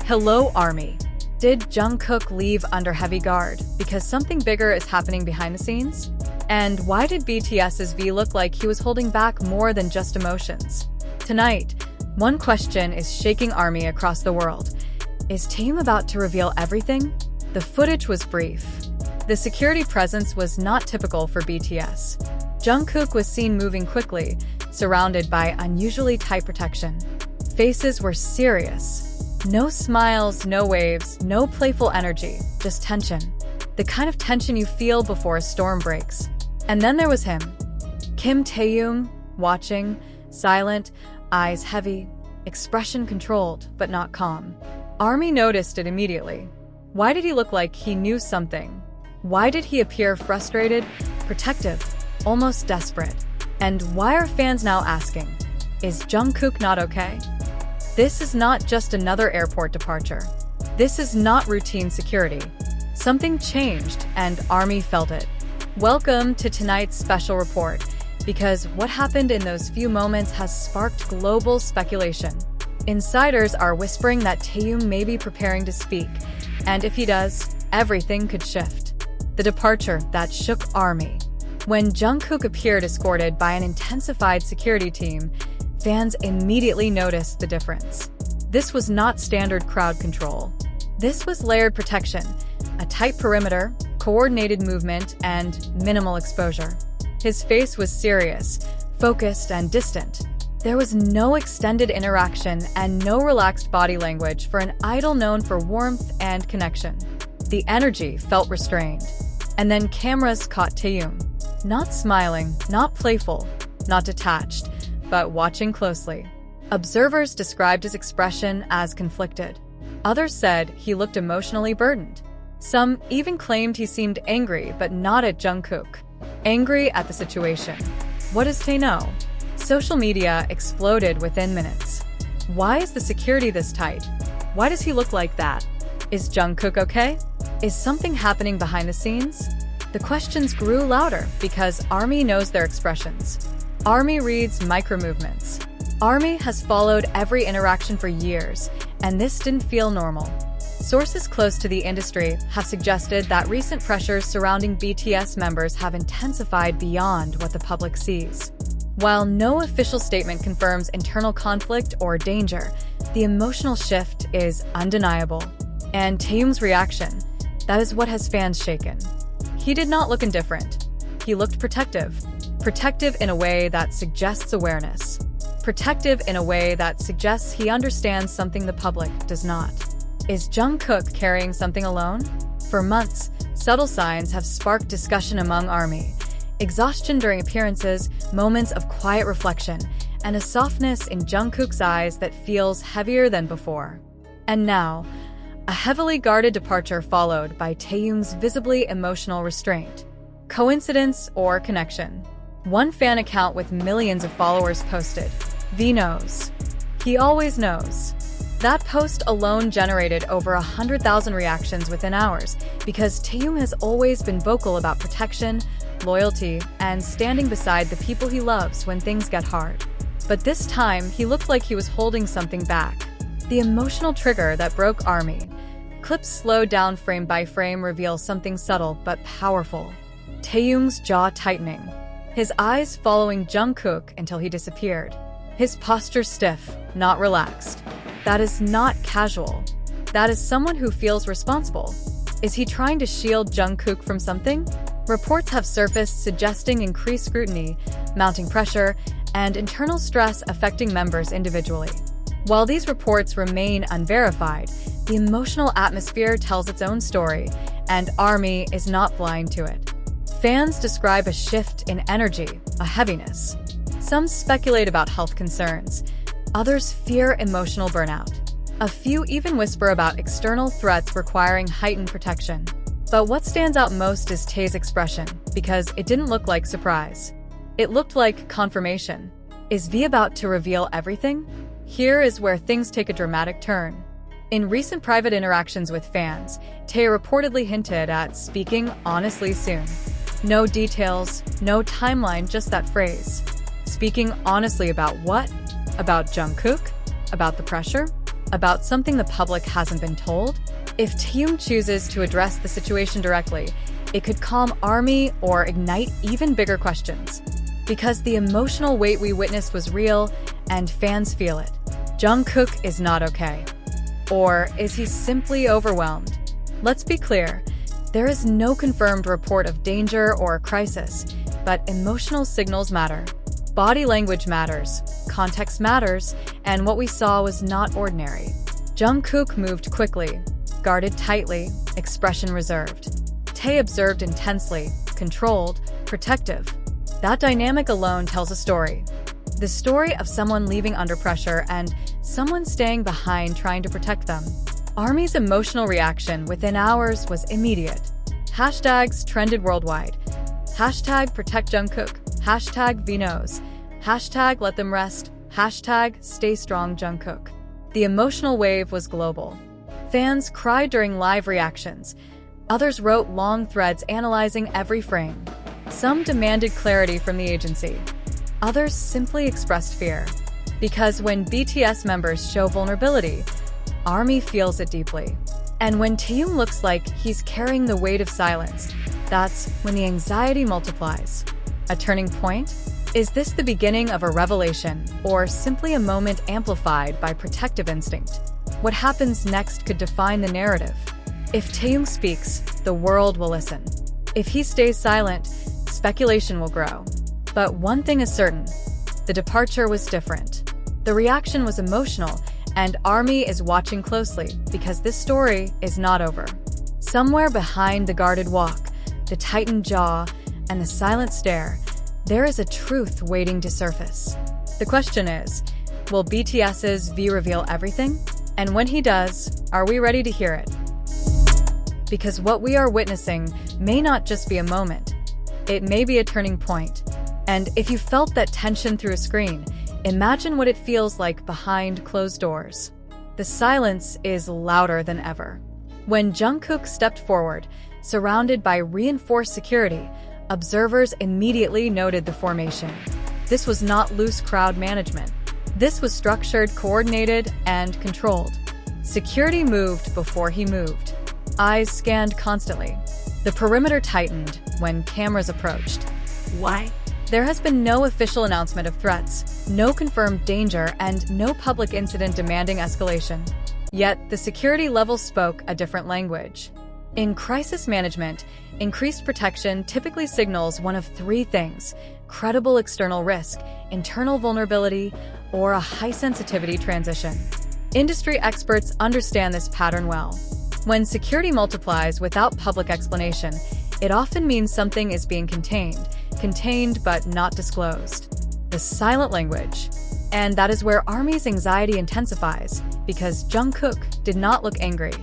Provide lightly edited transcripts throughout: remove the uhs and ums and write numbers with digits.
Hello, ARMY. Did Jungkook leave under heavy guard because something bigger is happening behind the scenes? And why did BTS's V look like he was holding back more than just emotions? Tonight, one question is shaking ARMY across the world. Is Taehyung about to reveal everything? The footage was brief. The security presence was not typical for BTS. Jungkook was seen moving quickly, surrounded by unusually tight protection. Faces were serious. No smiles, no waves, no playful energy, just tension. The kind of tension you feel before a storm breaks. And then there was him. Kim Taehyung, watching, silent, eyes heavy, expression controlled, but not calm. ARMY noticed it immediately. Why did he look like he knew something? Why did he appear frustrated, protective, almost desperate? And why are fans now asking, is Jungkook not okay? This is not just another airport departure. This is not routine security. Something changed, and ARMY felt it. Welcome to tonight's special report, because what happened in those few moments has sparked global speculation. Insiders are whispering that Taehyung may be preparing to speak, and if he does, everything could shift. The departure that shook ARMY. When Jungkook appeared escorted by an intensified security team, fans immediately noticed the difference. This was not standard crowd control. This was layered protection, a tight perimeter, coordinated movement, and minimal exposure. His face was serious, focused, and distant. There was no extended interaction and no relaxed body language for an idol known for warmth and connection. The energy felt restrained. And then cameras caught Taehyung. Not smiling, not playful, not detached, but watching closely. Observers described his expression as conflicted. Others said he looked emotionally burdened. Some even claimed he seemed angry, but not at Jungkook. Angry at the situation. What does Tae know? Social media exploded within minutes. Why is the security this tight? Why does he look like that? Is Jungkook okay? Is something happening behind the scenes? The questions grew louder because ARMY knows their expressions. ARMY reads micro-movements. ARMY has followed every interaction for years, and this didn't feel normal. Sources close to the industry have suggested that recent pressures surrounding BTS members have intensified beyond what the public sees. While no official statement confirms internal conflict or danger, the emotional shift is undeniable. And Taehyung's reaction, that is what has fans shaken. He did not look indifferent. He looked protective. Protective in a way that suggests awareness. Protective in a way that suggests he understands something the public does not. Is Jungkook carrying something alone? For months, subtle signs have sparked discussion among ARMY. Exhaustion during appearances, moments of quiet reflection, and a softness in Jungkook's eyes that feels heavier than before. And now, a heavily guarded departure followed by Taehyung's visibly emotional restraint. Coincidence or connection? One fan account with millions of followers posted, "V knows. He always knows." That post alone generated over 100,000 reactions within hours because Taehyung has always been vocal about protection, loyalty, and standing beside the people he loves when things get hard. But this time, he looked like he was holding something back. The emotional trigger that broke ARMY. Clips slowed down frame by frame reveal something subtle but powerful. Taehyung's jaw tightening. His eyes following Jungkook until he disappeared. His posture stiff, not relaxed. That is not casual. That is someone who feels responsible. Is he trying to shield Jungkook from something? Reports have surfaced suggesting increased scrutiny, mounting pressure, and internal stress affecting members individually. While these reports remain unverified, the emotional atmosphere tells its own story, and ARMY is not blind to it. Fans describe a shift in energy, a heaviness. Some speculate about health concerns. Others fear emotional burnout. A few even whisper about external threats requiring heightened protection. But what stands out most is Tae's expression, because it didn't look like surprise. It looked like confirmation. Is V about to reveal everything? Here is where things take a dramatic turn. In recent private interactions with fans, Tae reportedly hinted at speaking honestly soon. No details, no timeline, just that phrase. Speaking honestly about what? About Jungkook? About the pressure? about something the public hasn't been told? If Taehyung chooses to address the situation directly, it could calm ARMY or ignite even bigger questions. Because the emotional weight we witnessed was real, and fans feel it. Jungkook is not okay. Or is he simply overwhelmed? Let's be clear, there is no confirmed report of danger or crisis, but emotional signals matter. Body language matters, context matters, and what we saw was not ordinary. Jungkook moved quickly, guarded tightly, expression reserved. Tae observed intensely, controlled, protective. That dynamic alone tells a story. The story of someone leaving under pressure and someone staying behind trying to protect them. ARMY's emotional reaction within hours was immediate. Hashtags trended worldwide. Hashtag protect Jungkook. Hashtag Vnos. Hashtag let them rest. Hashtag stay strong Jungkook. The emotional wave was global. Fans cried during live reactions. Others wrote long threads analyzing every frame. Some demanded clarity from the agency. Others simply expressed fear. Because when BTS members show vulnerability, ARMY feels it deeply. And when Taehyung looks like he's carrying the weight of silence, that's when the anxiety multiplies. A turning point? Is this the beginning of a revelation, or simply a moment amplified by protective instinct? What happens next could define the narrative. If Taehyung speaks, the world will listen. If he stays silent, speculation will grow. But one thing is certain, the departure was different. The reaction was emotional, and ARMY is watching closely because this story is not over. Somewhere behind the guarded walk, the tightened jaw, and the silent stare, there is a truth waiting to surface. The question is, will BTS's V reveal everything? And when he does, are we ready to hear it? Because what we are witnessing may not just be a moment, it may be a turning point. And if you felt that tension through a screen, imagine what it feels like behind closed doors. The silence is louder than ever. When Jungkook stepped forward, surrounded by reinforced security, observers immediately noted the formation. This was not loose crowd management. This was structured, coordinated, and controlled. Security moved before he moved. Eyes scanned constantly. The perimeter tightened when cameras approached. Why? There has been no official announcement of threats, no confirmed danger, and no public incident demanding escalation. Yet, the security level spoke a different language. In crisis management, increased protection typically signals one of three things: credible external risk, internal vulnerability, or a high-sensitivity transition. Industry experts understand this pattern well. When security multiplies without public explanation, it often means something is being contained but not disclosed. The silent language. And that is where ARMY's anxiety intensifies, because Jungkook did not look angry.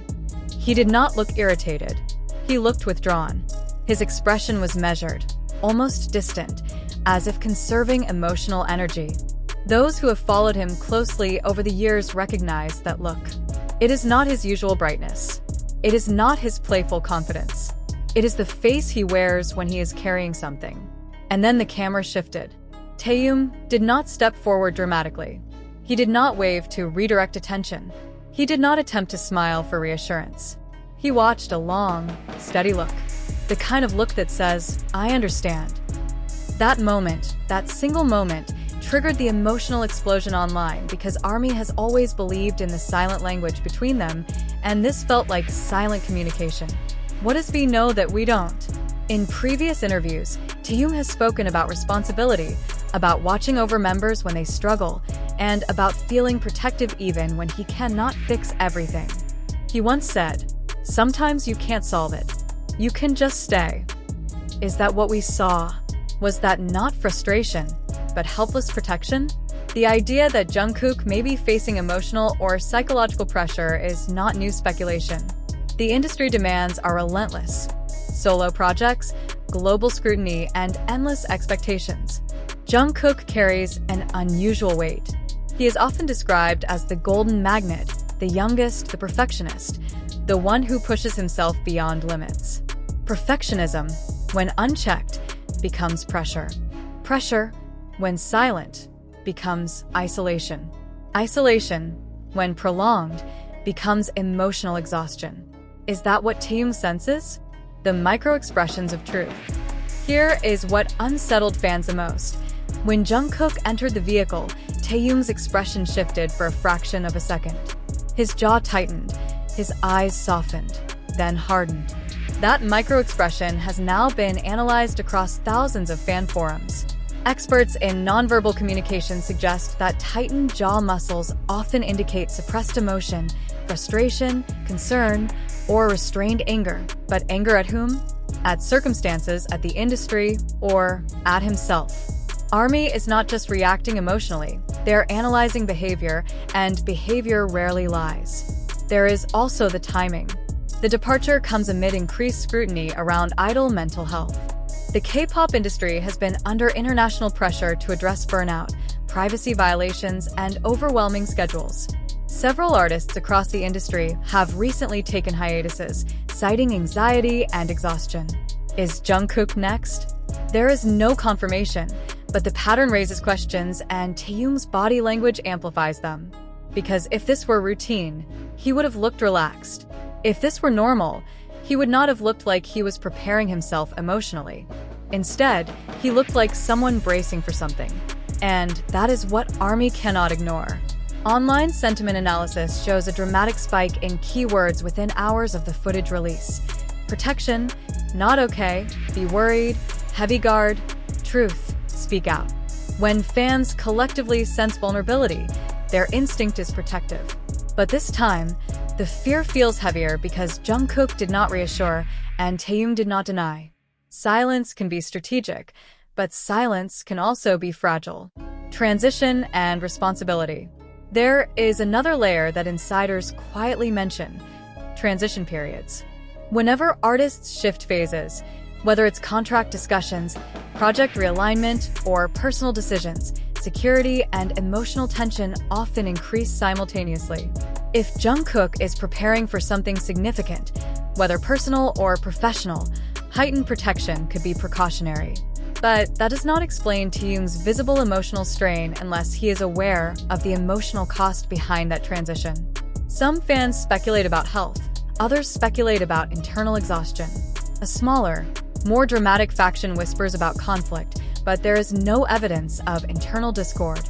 He did not look irritated. He looked withdrawn. His expression was measured, almost distant, as if conserving emotional energy. Those who have followed him closely over the years recognize that look. It is not his usual brightness. It is not his playful confidence. It is the face he wears when he is carrying something. And then the camera shifted. Taehyung did not step forward dramatically. He did not wave to redirect attention. He did not attempt to smile for reassurance. He watched a long, steady look. The kind of look that says, "I understand." That moment, that single moment, triggered the emotional explosion online because ARMY has always believed in the silent language between them, and this felt like silent communication. What does V know that we don't? In previous interviews, Taehyung has spoken about responsibility, about watching over members when they struggle, and about feeling protective even when he cannot fix everything. He once said, "Sometimes you can't solve it. You can just stay." Is that what we saw? Was that not frustration, but helpless protection? The idea that Jungkook may be facing emotional or psychological pressure is not new speculation. The industry demands are relentless. Solo projects, global scrutiny, and endless expectations. Jungkook carries an unusual weight. He is often described as the golden magnet, the youngest, the perfectionist, the one who pushes himself beyond limits. Perfectionism, when unchecked, becomes pressure. Pressure, when silent, becomes isolation. Isolation, when prolonged, becomes emotional exhaustion. Is that what Taehyung senses? The micro-expressions of truth. Here is what unsettled fans the most. When Jungkook entered the vehicle, Taehyung's expression shifted for a fraction of a second. His jaw tightened, his eyes softened, then hardened. That micro-expression has now been analyzed across thousands of fan forums. Experts in nonverbal communication suggest that tightened jaw muscles often indicate suppressed emotion, frustration, concern, or restrained anger. But anger at whom? At circumstances, at the industry, or at himself. ARMY is not just reacting emotionally, they're analyzing behavior, and behavior rarely lies. There is also the timing. The departure comes amid increased scrutiny around idol mental health. The K-pop industry has been under international pressure to address burnout, privacy violations, and overwhelming schedules. Several artists across the industry have recently taken hiatuses, citing anxiety and exhaustion. Is Jungkook next? There is no confirmation, but the pattern raises questions and Taehyung's body language amplifies them. Because if this were routine, he would have looked relaxed. If this were normal, he would not have looked like he was preparing himself emotionally. Instead, he looked like someone bracing for something. And that is what ARMY cannot ignore. Online sentiment analysis shows a dramatic spike in keywords within hours of the footage release. Protection, not okay, be worried, heavy guard, truth, speak out. When fans collectively sense vulnerability, their instinct is protective. But this time, the fear feels heavier because Jungkook did not reassure and Taehyung did not deny. Silence can be strategic, but silence can also be fragile. Transition and responsibility. There is another layer that insiders quietly mention: transition periods. Whenever artists shift phases, whether it's contract discussions, project realignment, or personal decisions, security and emotional tension often increase simultaneously. If Jungkook is preparing for something significant, whether personal or professional, heightened protection could be precautionary. But that does not explain Taehyung's visible emotional strain unless he is aware of the emotional cost behind that transition. Some fans speculate about health, others speculate about internal exhaustion. A smaller, more dramatic faction whispers about conflict, but there is no evidence of internal discord.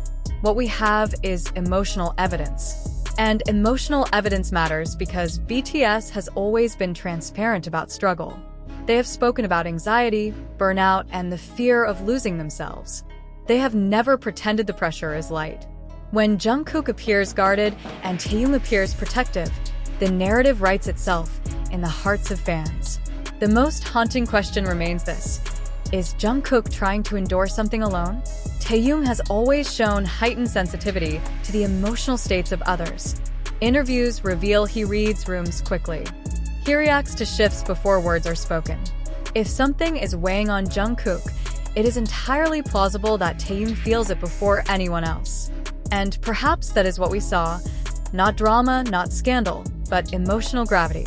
What we have is emotional evidence. And emotional evidence matters because BTS has always been transparent about struggle. They have spoken about anxiety, burnout, and the fear of losing themselves. They have never pretended the pressure is light. When Jungkook appears guarded and Taehyung appears protective, the narrative writes itself in the hearts of fans. The most haunting question remains this: is Jungkook trying to endure something alone? Taehyung has always shown heightened sensitivity to the emotional states of others. Interviews reveal he reads rooms quickly. He reacts to shifts before words are spoken. If something is weighing on Jungkook, it is entirely plausible that Taehyung feels it before anyone else. And perhaps that is what we saw: not drama, not scandal, but emotional gravity.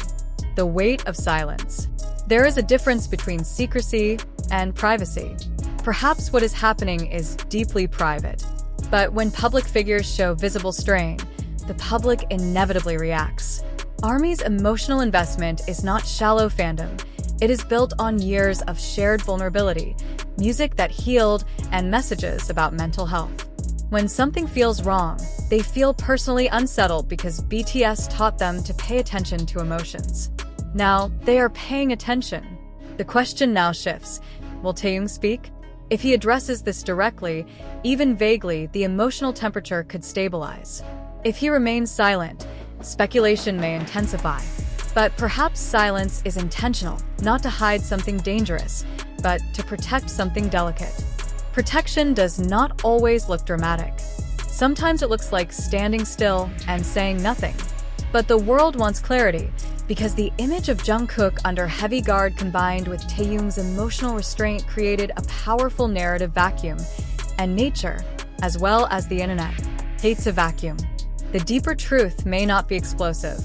The weight of silence. There is a difference between secrecy and privacy. Perhaps what is happening is deeply private. But when public figures show visible strain, the public inevitably reacts. ARMY's emotional investment is not shallow fandom. It is built on years of shared vulnerability, music that healed, and messages about mental health. When something feels wrong, they feel personally unsettled because BTS taught them to pay attention to emotions. Now, they are paying attention. The question now shifts: will Taehyung speak? If he addresses this directly, even vaguely, the emotional temperature could stabilize. If he remains silent, speculation may intensify. But perhaps silence is intentional, not to hide something dangerous, but to protect something delicate. Protection does not always look dramatic. Sometimes it looks like standing still and saying nothing. But the world wants clarity, because the image of Jungkook under heavy guard combined with Taehyung's emotional restraint created a powerful narrative vacuum, and nature, as well as the internet, hates a vacuum. The deeper truth may not be explosive.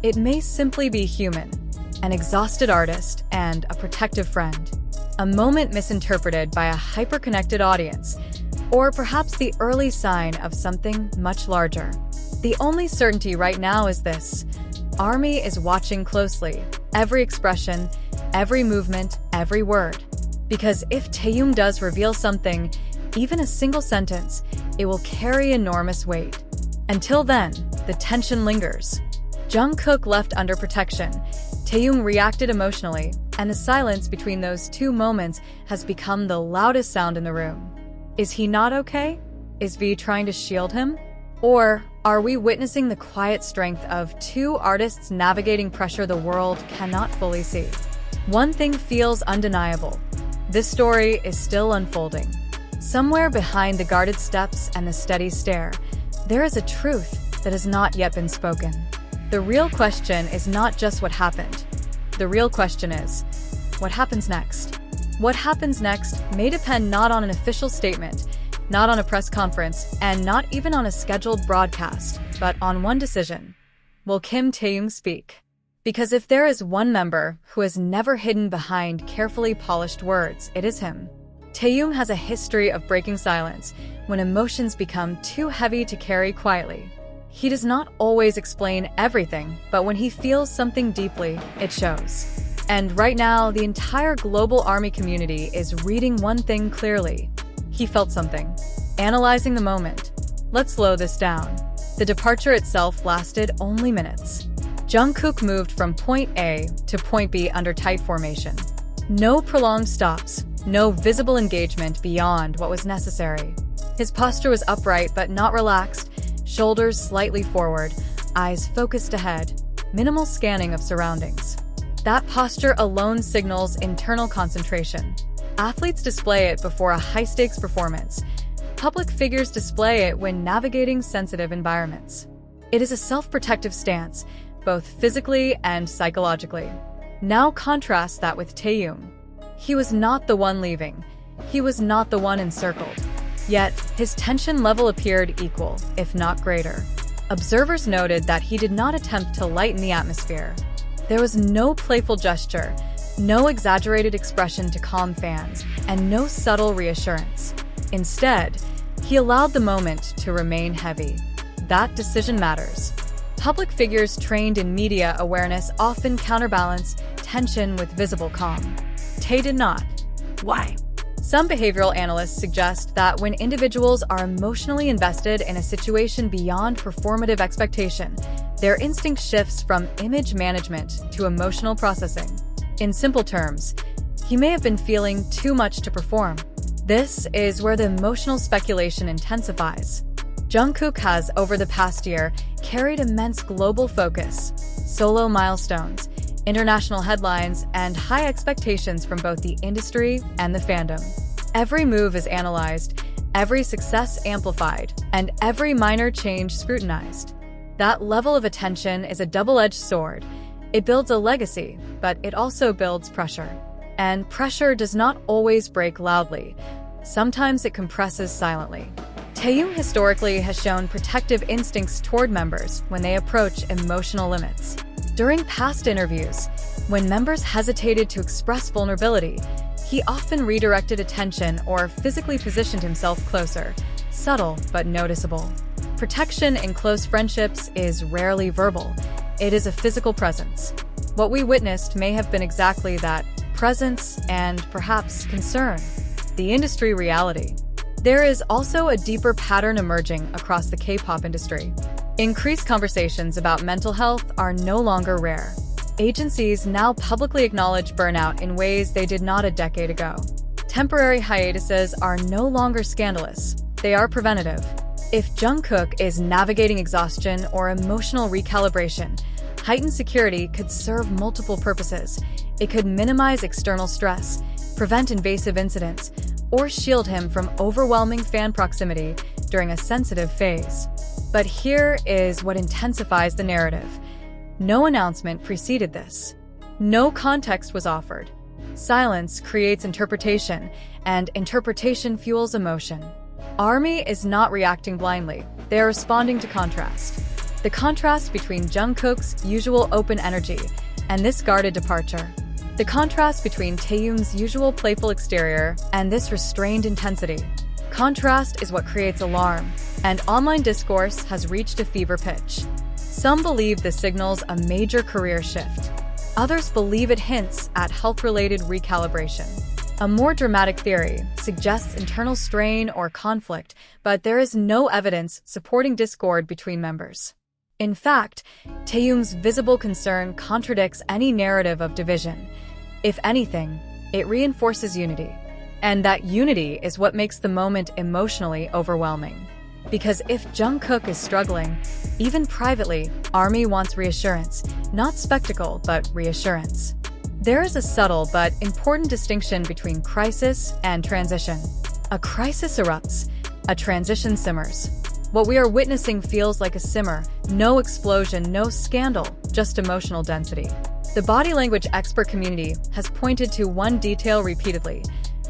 It may simply be human, an exhausted artist and a protective friend, a moment misinterpreted by a hyper-connected audience, or perhaps the early sign of something much larger. The only certainty right now is this: Army is watching closely, every expression, every movement, every word. Because if Taehyung does reveal something, even a single sentence, it will carry enormous weight. Until then, the tension lingers. Jungkook left under protection. Taehyung reacted emotionally, and the silence between those two moments has become the loudest sound in the room. Is he not okay? Is V trying to shield him? Or are we witnessing the quiet strength of two artists navigating pressure the world cannot fully see? One thing feels undeniable. This story is still unfolding. Somewhere behind the guarded steps and the steady stare, there is a truth that has not yet been spoken. The real question is not just what happened. The real question is, what happens next? What happens next may depend not on an official statement, not on a press conference, and not even on a scheduled broadcast, but on one decision. Will Kim Taehyung speak? Because if there is one member who has never hidden behind carefully polished words, it is him. Taehyung has a history of breaking silence when emotions become too heavy to carry quietly. He does not always explain everything, but when he feels something deeply, it shows. And right now, the entire global Army community is reading one thing clearly. He felt something. Analyzing the moment. Let's slow this down. The departure itself lasted only minutes. Jungkook moved from point A to point B under tight formation. No prolonged stops, no visible engagement beyond what was necessary. His posture was upright but not relaxed, shoulders slightly forward, eyes focused ahead, minimal scanning of surroundings. That posture alone signals internal concentration. Athletes display it before a high-stakes performance. Public figures display it when navigating sensitive environments. It is a self-protective stance, both physically and psychologically. Now contrast that with Taehyung. He was not the one leaving. He was not the one encircled. Yet, his tension level appeared equal, if not greater. Observers noted that he did not attempt to lighten the atmosphere. There was no playful gesture, no exaggerated expression to calm fans, and no subtle reassurance. Instead, he allowed the moment to remain heavy. That decision matters. Public figures trained in media awareness often counterbalance tension with visible calm. Tae did not. Why? Some behavioral analysts suggest that when individuals are emotionally invested in a situation beyond performative expectation, their instinct shifts from image management to emotional processing. In simple terms, he may have been feeling too much to perform. This is where the emotional speculation intensifies. Jungkook has, over the past year, carried immense global focus, solo milestones, international headlines, and high expectations from both the industry and the fandom. Every move is analyzed, every success amplified, and every minor change scrutinized. That level of attention is a double-edged sword. It builds a legacy, but it also builds pressure. And pressure does not always break loudly. Sometimes it compresses silently. Taehyung historically has shown protective instincts toward members when they approach emotional limits. During past interviews, when members hesitated to express vulnerability, he often redirected attention or physically positioned himself closer, subtle but noticeable. Protection in close friendships is rarely verbal. It is a physical presence. What we witnessed may have been exactly that, presence and perhaps concern. The industry reality. There is also a deeper pattern emerging across the K-pop industry. Increased conversations about mental health are no longer rare. Agencies now publicly acknowledge burnout in ways they did not a decade ago. Temporary hiatuses are no longer scandalous. They are preventative. If Jungkook is navigating exhaustion or emotional recalibration, heightened security could serve multiple purposes. It could minimize external stress, prevent invasive incidents, or shield him from overwhelming fan proximity during a sensitive phase. But here is what intensifies the narrative. No announcement preceded this. No context was offered. Silence creates interpretation, and interpretation fuels emotion. Army is not reacting blindly. They are responding to contrast. The contrast between Jungkook's usual open energy and this guarded departure. The contrast between Taehyung's usual playful exterior and this restrained intensity. Contrast is what creates alarm, and online discourse has reached a fever pitch. Some believe this signals a major career shift. Others believe it hints at health-related recalibration. A more dramatic theory suggests internal strain or conflict, but there is no evidence supporting discord between members. In fact, Taehyung's visible concern contradicts any narrative of division. If anything, it reinforces unity. And that unity is what makes the moment emotionally overwhelming. Because if Jungkook is struggling, even privately, ARMY wants reassurance, not spectacle, but reassurance. There is a subtle but important distinction between crisis and transition. A crisis erupts, a transition simmers. What we are witnessing feels like a simmer, no explosion, no scandal, just emotional density. The body language expert community has pointed to one detail repeatedly.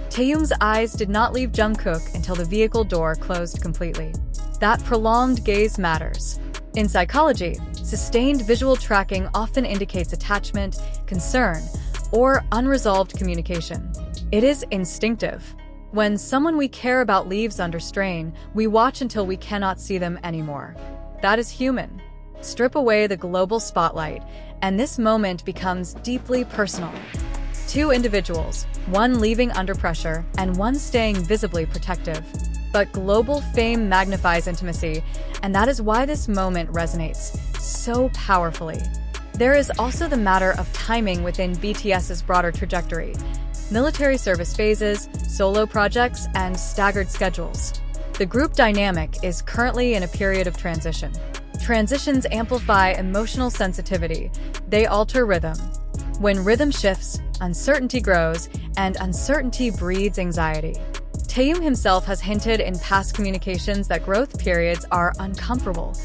Taehyung's eyes did not leave Jungkook until the vehicle door closed completely. That prolonged gaze matters. In psychology, sustained visual tracking often indicates attachment, concern, or unresolved communication. It is instinctive. When someone we care about leaves under strain, we watch until we cannot see them anymore. That is human. Strip away the global spotlight, and this moment becomes deeply personal. Two individuals, one leaving under pressure and one staying visibly protective. But global fame magnifies intimacy, and that is why this moment resonates so powerfully. There is also the matter of timing within BTS's broader trajectory. Military service phases, solo projects, and staggered schedules. The group dynamic is currently in a period of transition. Transitions amplify emotional sensitivity. They alter rhythm. When rhythm shifts, uncertainty grows, and uncertainty breeds anxiety. Taehyung himself has hinted in past communications that growth periods are uncomfortable.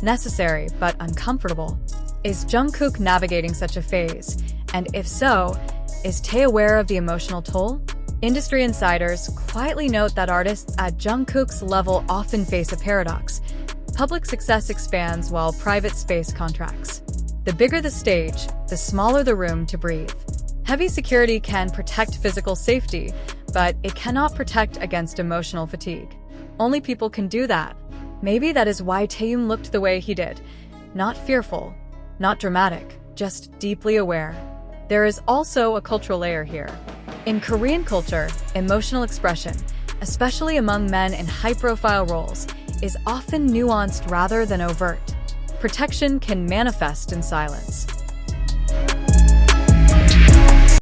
Necessary, but uncomfortable. Is Jungkook navigating such a phase? And if so, is Tae aware of the emotional toll? Industry insiders quietly note that artists at Jungkook's level often face a paradox. Public success expands while private space contracts. The bigger the stage, the smaller the room to breathe. Heavy security can protect physical safety, but it cannot protect against emotional fatigue. Only people can do that. Maybe that is why Taehyung looked the way he did. Not fearful, not dramatic, just deeply aware. There is also a cultural layer here. In Korean culture, emotional expression, especially among men in high-profile roles, is often nuanced rather than overt. Protection can manifest in silence.